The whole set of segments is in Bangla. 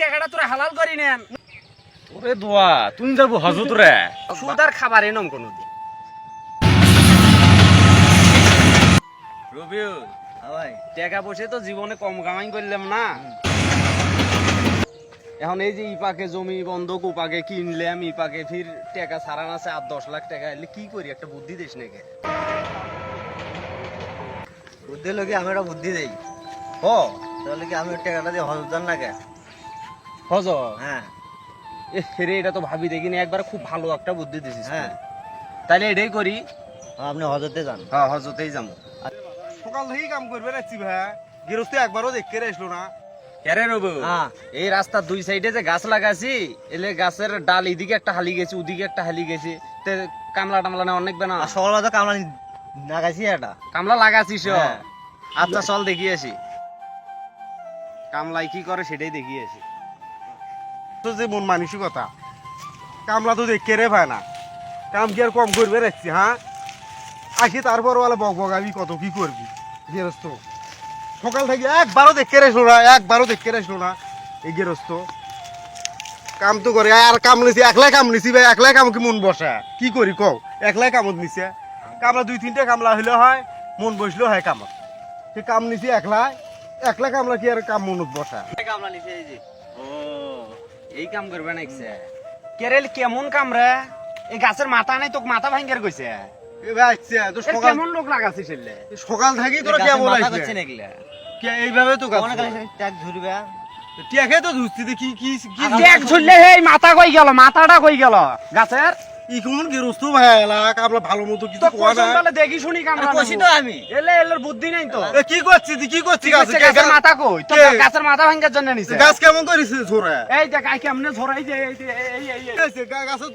টাকাটা তোরা হালাল করি নেন। ওরে দোয়া তুমি যাবো হজত রে সুদ আর খাবার এনম কোনোদিন। রবিউল টাকা পয়সা তো জীবনে কম কামাই করলাম না, এখন এই যে ইপাকে জমি বন্ধক উপাকে কিনলাম, ইপাকে ফির টাকা ছাড়ান আছে 8-10 লাখ টাকা, এলে কি করি একটা বুদ্ধি দিস নাকি? বুদ্ধি লোকে আমি একটা বুদ্ধি দেই। ও তাহলে কি আমি টাকাটা দিয়ে হজ দেন না কে? হজ? হ্যাঁ রে, এটা তো ভাবি দেখিনি, একবার খুব ভালো একটা বুদ্ধি দিছিস। হ্যাঁ তাহলে এটাই করি। আপনি হজতে যান। হ্যাঁ হজতেই যাবো। সকাল থেকেই কাম করবে রাখছি ভাই, গৃহস্থ একবারও দেখতে আসলো না। কেরে রবু, হ্যাঁ এই রাস্তার দুই সাইডে যে গাছ লাগাছি, এলে গাছের ডাল এদিকে একটা হালি গেছে, ওদিকে একটা হালি গেছে, তে কামলা টামলা না অনেক বেনা। আর সকালে তো কামলা লাগাইছি এটা। কামলা লাগাছিস? হ্যাঁ। আচ্ছা চল দেখি আসি কামলাই কি করে, সেটাই দেখি আসি। তো যে মন মানসিকতা, কামলা তো দেখতে রে ভাই না, কাম কি আর কম করবে রাখছি। হ্যাঁ আসি তারপর বলে বক বকাবি কত কি করবি। গৃহস্থ সকাল থেকে একবারও দেখতে আসলো না, একবারও দেখতে আসলো না। এই গৃহস্থ কাম তো করে আর কাম নিছি, একলাই কাম নিছি ভাই, একলাই কাম কি মন বসা কি করি কও? একলাই কামত নিছে, কামলা 2-3টা কামলা হইলে হয়, মন বসলেও হয় কামত। সে কাম নিছি একলাই, একলা কামলা কি আর কাম মনত বসা। কামলা নিছে এই যে। ও এই কাম করবে নাকি? কেরেল কেমন কাম রে? এই গাছের মাথা নাই, তোকে মাথা ভাঙ্গের কইছে? এ ভাই আচ্ছা তো এর সকাল কেমন লোক লাগাছিস এলে? সকাল থাকি তোরা কেমন মাথা লাগছে করছেন এগুলা। কে এইভাবে তো গাছ অনেক ট্যাগ ধরবে। টিয়াকে তো ধুস্তি কি কি কি দেখ ঝুললে এই মাথা কই গেল, মাথাটা কই গেল গাছের? ই কোন গৃহস্থ ভাই এলাকা আমরা ভালো মতো কিছু তো কোয়া না। কোন বলে দেখি শুনি কামরা কইছি তো আমি। এলে এলের বুদ্ধি নাই তো। এ কি করছিস তুই, কি করছিস গাছে? গাছের মাথা কই? তো কে? গাছের মাথা ভাঙ্গার জন্য নিছে। গাছ কেমন করিস ছোরা? এই দেখ আই কেমনে ঝরাই যে এই যে এই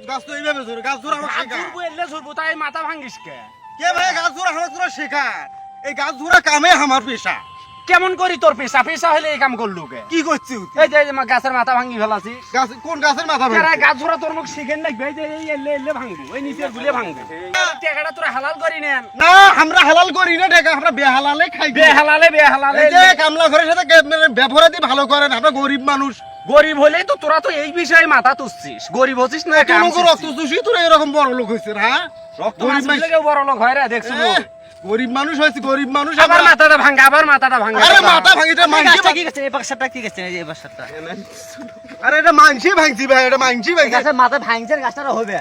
গাছ তো এইভাবে ঝরে, গাছ ঝরা আমার শেখা। ঝুরবো এলে ঝুরবো, তাই মাথা ভাঙ্গিস কে? কে ভাই গাছ ঝরা আমার তোরা শেখা? এই গাছ ঝরা কামে আমার পেশা। কেমন করি তোর পেশা? পেশা হলে এই কাম করলু কে? কি করছিস তুই? এই যে গাছের মাথা ভাঙ্গি ফেলাছি। গাছ কোন গাছের মাথা ভাই? যারা গাছ ঝরা তোর মুখ শিখেন নাকি? এই যে এই এলে এলে ভাঙবো, এই নিচের গুলে ভাঙবো। টাকাটা তোরা হালাল করি নেন। না আমরা হালাল করি না টাকা, আমরা বেহালালে খাই। বেহালালে বেহালালে। এই যে কামলা ঘরের সাথে ব্যবহারাদি ভালো করেন, আমরা গরিব মানুষ। গরিব হলেই তো তোরা তো এই বিষয়ে মাথা তুলছিস। গরিব হচ্ছিস না কাম তোমাকে রক্ত চুষি তোরা এরকম বড় লোক হয়েছে। হ্যাঁ রক্ত গরিব মাছ দিলে কেউ বড় লোক হয় রে, দেখছো? গরিব মানুষ হয়েছে, গরিব মানুষ। আবার মাথাটা ভাঙা, আবার মাথাটা ভাঙা। আরে মাথা ভাঙিটা এই মানছি। গাছটা কি করছেন? এই বাক্সটা কি করছেন? এই যে এই বাক্সটা। আরে এটা মানছি ভাঙছি ভাই, এটা মানছি এই ভাঙছি। গাছের মাথা ভাঙছেন, গাছটা হবে।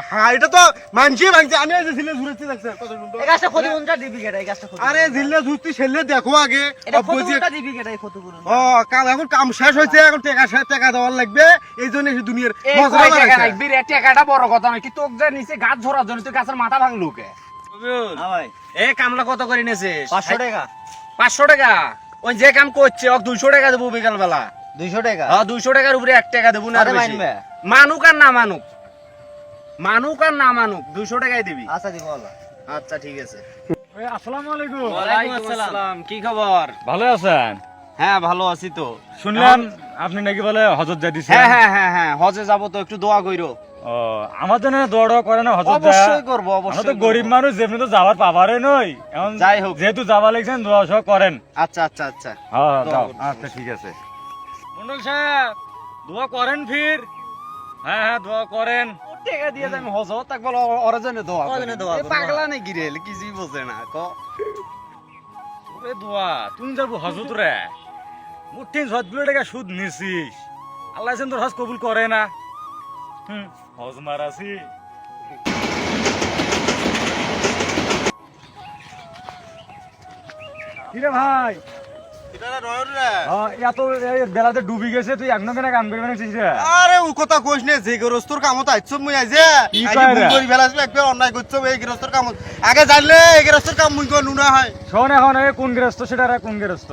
হ্যাঁ এটা তো মানছি ভাঙছি। আমি এই যে ঝিলে ঝুরেছি দেখছেন কত সুন্দর। এই গাছটা ক্ষতিপূরণটা দিবি কেটে? এই গাছটা আরে ঝিলে ঝুরতি ছেলে দেখো আগে। এটা অপোজিট ক্ষতিপূরণটা দিবি কেটে? এই ক্ষতিপূরণ ও কাম এখন কাম শেষ হয়েছে, এখন টাকা দেওয়ার লাগবে। এই জন্য এই দুনিয়ার এই মজা কয় টাকা বাড়াইছে। রাখবি রে? টাকাটা বড় কথা নয়, কি তোক যে নিচে গাছ ঝরার জন্য তুই গাছের মাথা ভাঙলু কে? হ্যাঁ ভাই এ কামলা কত করে নেছিস? 500 টাকা। 500 টাকা? ওই যে কাম করছে ওক 200 টাকা দেবো বিকাল বেলা। 200 টাকা। হ্যাঁ 200 টাকার উপরে 1 টাকা দেবো না। আর আরে বেশি। মানবে। মানুক আর না মানুক, মানুক আর না মানুক 200 টাকাই দিবি। আচ্ছা দিব আল্লাহ। আচ্ছা ঠিক আছে। আসসালামু আলাইকুম। ওয়ালাইকুম আসসালাম। কি খবর? ভালো আছেন? হ্যাঁ ভালো আছি তো। শুনলাম আপনি নাকি বলে হজত যাই দিছেন। হ্যাঁ হ্যাঁ হ্যাঁ হ্যাঁ হজে যাবো তো, একটু দোয়া কইরো। ও আমার জন্য দৌড় করে না হজত যা। অবশ্যই করবো, আমরা অবশ্যই তো গরিব করবো। মানুষ, যেমনি তো যাওয়ার পাবারে নই। এখন যাই হোক। যেহেতু যাওয়া লাগছেন দোয়া সহ করেন। আচ্ছা আচ্ছা আচ্ছা। হ্যাঁ দোয়া দাও। করবো। আচ্ছা ঠিক আছে। মন্ডল সাহেব দোয়া করেন ফির। হ্যাঁ হ্যাঁ দোয়া করেন। টাকা দিয়ে আমি হজ তাক বলো ওরা জন্য দোয়া ওর জন্য দোয়া করি। এ করবো। পাগলা নাকি রে, কিছুই বোঝে না ক। ওরে দোয়া তুমি যাবো হজত রে, মুঠিন হজগুলো টাকা সুদ নিছিস। আল্লাহ যেন তোর হজ কবুল করে না। হজ মারাছি। কিরে ভাই, এত বেলাতে ডুবি গেছে, তুই এখনো কেন কাম করবি না? আরে ও কথা কইস না, যে গৃহস্থর কামত আইছ মুই আইছে কি আইছে কয় ভুল রে? করি ফেলাছ, একবার অন্যায় করছ এই গৃহস্থর কামত। আগে জানলে এই গৃহস্থর কাম মুই কো নুনা হয়। শোন এখন কোন গৃহস্থ সেটা রে, কোন গৃহস্থ?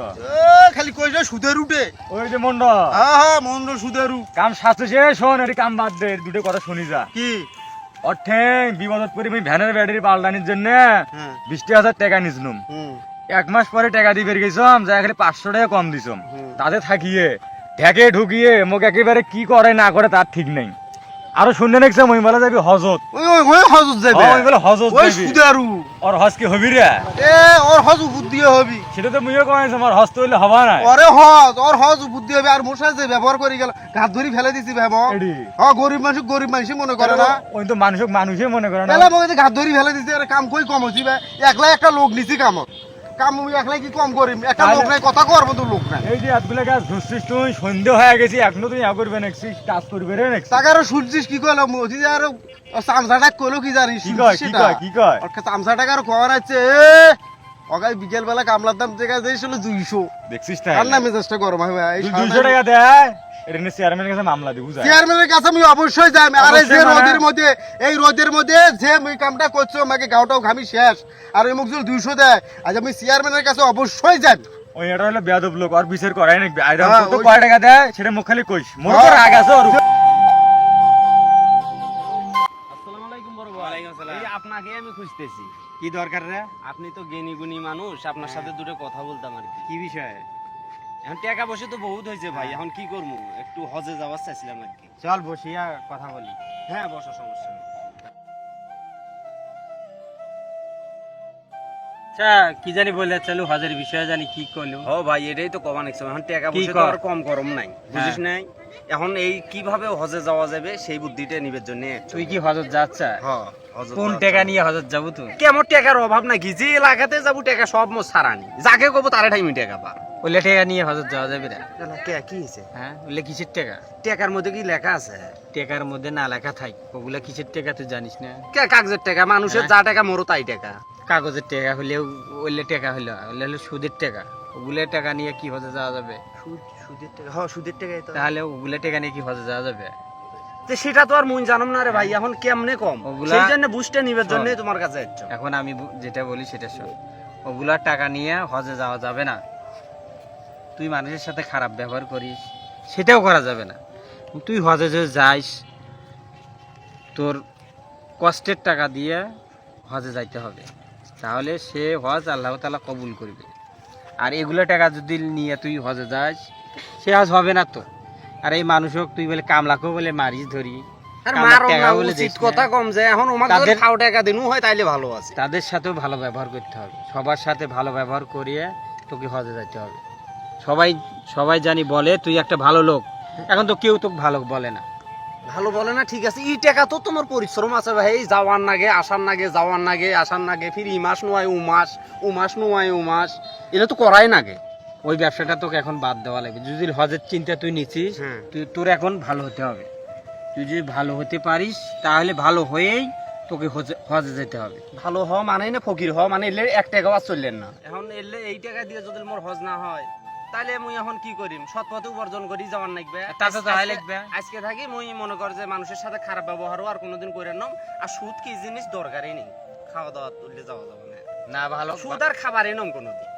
খালি কইস না সুদের উঠে। ওই যে মন্ডল হ্যাঁ হ্যাঁ মন্দ সুদের উঠ। কাম শাস্তি শেষ, শোন এটি কাম বাদ দে, দুটো কথা শুনি যা। কি অর্থে বিপদত করি আমি ভ্যানের ব্যাটারি পাল্টানির জন্য হ্যাঁ 20,000 টাকা নিছিলাম। হুম 1 মাস পরে টাকা দিয়ে বের গেছিলাম, যা খালি 500 টাকা কম দিছম। তাতে থাকিয়ে ঢেকে ঢুকিয়ে মোক একেবারে কি করে না করে তার ঠিক নেই। আরো শুনে নেকছে মহিমালা যাবি হজত ওই হজত যাবে ওই বলে হজত ওই যাবি সুদারু আর হজ কি হবি রে এ ওর হজ বুদ্ধি হবি সেটা তো মুইও কইছে আমার হজ তো হইলে হবা না ওর হজ বুদ্ধি হবে আর মোর সাথে যে ব্যবহার করি গেল ঘাত ধরি ফেলে দিছি ভাবো এডি গরিব মানুষ মনে করে না ওই তো মানুষে মনে করে না পেলা মগে ঘাত ধরি ফেলে দিছি আর কাম কই কম হইছি ভাই একলা একটা লোক নিছি কাম কাম আমি একলাই কি কম করিম একটা লোক নাই কথা করবো তো লোক নাই এই যে এতগুলা গাছ ধুসছিস তুই সন্ধ্যে হয়ে গেছি এখনো তুই করবে নেক্সি কাজ করবে রে নেক্সি তাকে আরো শুনছিস কি কইলো মজি আর চামচাটা কইলো কি জানিস কি কয় কি কয় কি কয় চামচাটাকে আর খবর আছে অগাই বিকেল বেলা কামলার দাম জায়গা দিয়েছিল 200 দেখছিস তাই আর না মেজাজটা গরম হয় ভাই 200 টাকা দেয় এটা নিয়ে চেয়ারম্যানের কাছে মামলা দিব যায় চেয়ারম্যানের কাছে আমি অবশ্যই যাই আরে যে রোদের মধ্যে যে এই কামটা করছো আমাকে গাওটাও ঘামি শেষ আর এই মুখ 200 দেয় আজ আমি চেয়ারম্যানের কাছে অবশ্যই যাই ওই এটা হলো বেয়াদব লোক আর বিচার করাই নাকি আইরা হ্যাঁ, কত ওই- কয় টাকা দেয় সেটা মুখ খালি কইস মোর তো রাগ আছে ওর আসসালামু আলাইকুম বড় ভাই। এই আপনাকে আমি খুঁজতেছি। কি দরকার রে আপনি তো জ্ঞানী গুণী মানুষ, আপনার সাথে দুটো কথা বলতাম আর কি। কি বিষয়ে এখন টাকা পয়সা তো বহুত হয়েছে ভাই, এখন কি করবো, একটু হজে যাওয়ার চাইছিলাম আর কি। চল বসিয়া কথা বলি হ্যাঁ বসা, সমস্যা নেই। আচ্ছা কি জানি বলে চলো হজের বিষয়ে জানি কি করলো ও ভাই এটাই তো কমান একসময়, এখন টাকা কি পয়সা তো কর? আর কম গরম নাই, বুঝিস নাই। এখন এই কিভাবে হজে যাওয়া যাবে সেই বুদ্ধিটা নিবের জন্য তুই কি হজত যাচ্ছ কোন টাকা টাকা নিয়ে হজত যাবো তুই কেমন টাকার অভাব নাকি, যে এলাকাতে যাবো টাকা সব মোট সারানি, যাকে কবো তারে টাইমে টাকা পা। ওলে টাকা নিয়ে হজত যাওয়া যাবে রে কি হয়েছে হ্যাঁ ওলে কিসের টাকা টাকার মধ্যে কি লেখা আছে? টাকার মধ্যে না লেখা থাক ওগুলা কিসের টাকা তুই জানিস না কে কাগজের টাকা, মানুষের হ্যাঁ। যা টাকা মোরও তাই টাকা। কাগজের টাকা হলেও ওলে টাকা হলো ওলে হলো সুদের টাকা ওগুলা টাকা নিয়ে কি হজে যাওয়া যাবে সুদের টাকা, হ্যাঁ সুদের টাকাই তো। তাহলে ওগুলা টাকা নিয়ে কি হজে যাওয়া যাবে তো সেটা তো আর মুই জানাম না রে ভাই, এখন কেমনে কম, ওগুলা- সেই জন্য বুঝতে নিবের জন্য তোমার কাছে যাচ্ছ। এখন আমি যেটা বলি সেটা শোন ওগুলা টাকা নিয়ে হজে যাওয়া যাবে না তুই মানুষের সাথে খারাপ ব্যবহার করিস সেটাও করা যাবে না তুই হজে যদি যাইস তোর কষ্টের টাকা দিয়ে হজে যাইতে হবে তাহলে সে হজ আল্লাহ তাআলা কবুল করবে আর এগুলো টাকা যদি নিয়ে তুই হজে যাস সে হজ হবে না তো আর এই মানুষক তুই বলে কামলাকেও বলে মারিস ধরি আর কামলার মারো টাকা না, বলে উচিত দিস না। কথা কম যে এখন ওমাকে যদি তাদের- খাও টাকা দিনু হয় তাইলে ভালো আছে। তাদের সাথেও ভালো ব্যবহার করতে হবে সবার সাথে ভালো ব্যবহার করিয়ে তোকে হজে যাইতে হবে সবাই সবাই জানি বলে তুই একটা ভালো লোক এখন তো কেউ তোকে ভালো বলে না ভালো বলে না, ঠিক আছে, এই টাকা তো তোমার পরিশ্রম আছে ভাই, যাওয়ার নাগে আসার নাগে, যাওয়ার নাগে আসার নাগে, ফির ই মাস নয় ও মাস নয় ও মাস, এটা তো করাই নাগে। ওই ব্যবসাটা তোকে এখন বাদ দেওয়া লাগবে যদি হজের চিন্তা তুই নিচ্ছিস হ্যাঁ। তুই তোর এখন ভালো হতে হবে তুই যদি ভালো হতে পারিস তাহলে ভালো হয়েই তোকে হজে যেতে হবে ভালো হওয়া মানে না ফকির হওয়া মানে এলে এক টাকাও আর চললেন না। এখন এলে এই টাকা দিয়ে যদি মোর হজ না হয় তাহলে মুই এখন কি করিম, সৎ পথে উপার্জন করি যাওয়ার নাগবে, তাতে তো হয় লাগবে। আজকে থাকি মুই মনে কর যে মানুষের সাথে খারাপ ব্যবহারও আর কোনোদিন করে নাম, আর সুদ কি জিনিস দরকারই নেই, খাওয়া দাওয়া তুললে যাওয়া যাবে না, না ভালো সুদ আর খাবারই নাম কোনোদিন।